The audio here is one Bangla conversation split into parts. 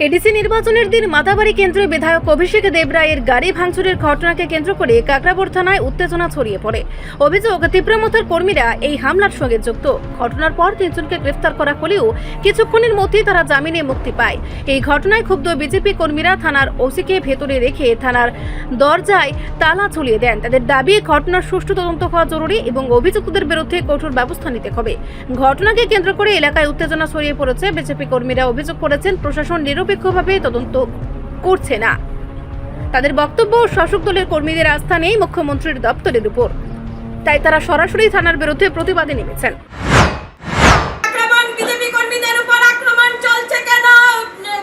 এডিসি নির্বাচনের দিন মাতাবাড়ি কেন্দ্রীয় বিধায়ক অভিষেক দেবরায়ের গাড়ি ভাঙচুরের ঘটনাকে কেন্দ্র করে কাকড়াবড় থানায় উত্তেজনা ছড়িয়ে পড়ে। অভিযোগ, তীব্রমথার কর্মীরা এই হামলার সঙ্গে যুক্ত। ঘটনার পর 3 জনকে গ্রেফতার করা হলেও কিছুক্ষণের মধ্যেই তারা জামিনে মুক্তি পায়। এই ঘটনায় ক্ষুব্ধ বিজেপি কর্মীরা থানার ওসিকে ভেতরে রেখে থানার দরজায় তালা ঝুলিয়ে দেন। তাদের দাবি, ঘটনার সুষ্ঠু তদন্ত হওয়া জরুরি এবং অভিযুক্তদের বিরুদ্ধে কঠোর ব্যবস্থা নিতে হবে। ঘটনাকে কেন্দ্র করে এলাকায় উত্তেজনা ছড়িয়ে পড়েছে। বিজেপি কর্মীরা অভিযোগ করেছেন, প্রশাসন নিরপেক্ষভাবে তদন্ত করছে না। তাদের বক্তব্য, শাসক দলের কর্মীদের আস্থা নেই মুখ্যমন্ত্রীর দপ্তরের উপর, তাই তারা সরাসরি থানার বিরুদ্ধে প্রতিবাদে নেমেছেন। বিজেপি কর্মীদের উপর আক্রমণ চলছে কেন?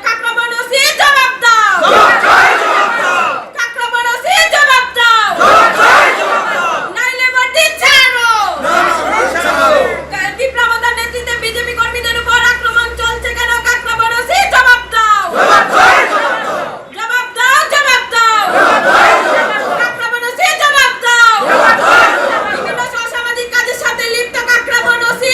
কাকরাবন ওসি জবাব দাও। কাকরাবন ওসি জবাব দাও। নাইলে মাটি ছাড়ো। বিপ্লবতার নেতৃত্বে বিজেপি কর্মীদের উপর আক্রমণ চলছে কেন? কাকরাবন ওসি জবাব দাও। জবাব দাও, জবাব দাও। কাকরাবন ওসি জবাব দাও। বিভিন্ন অসামাজিক কাজের সাথে লিপ্ত কাকরাবন ওসি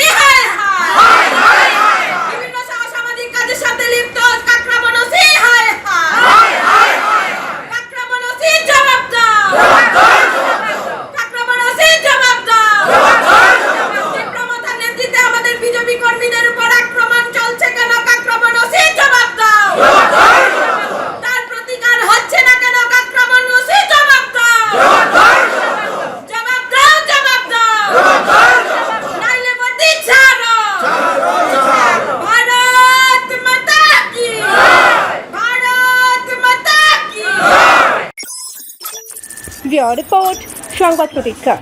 রিপোর্ট, সংবাদ প্রতীক্ষা।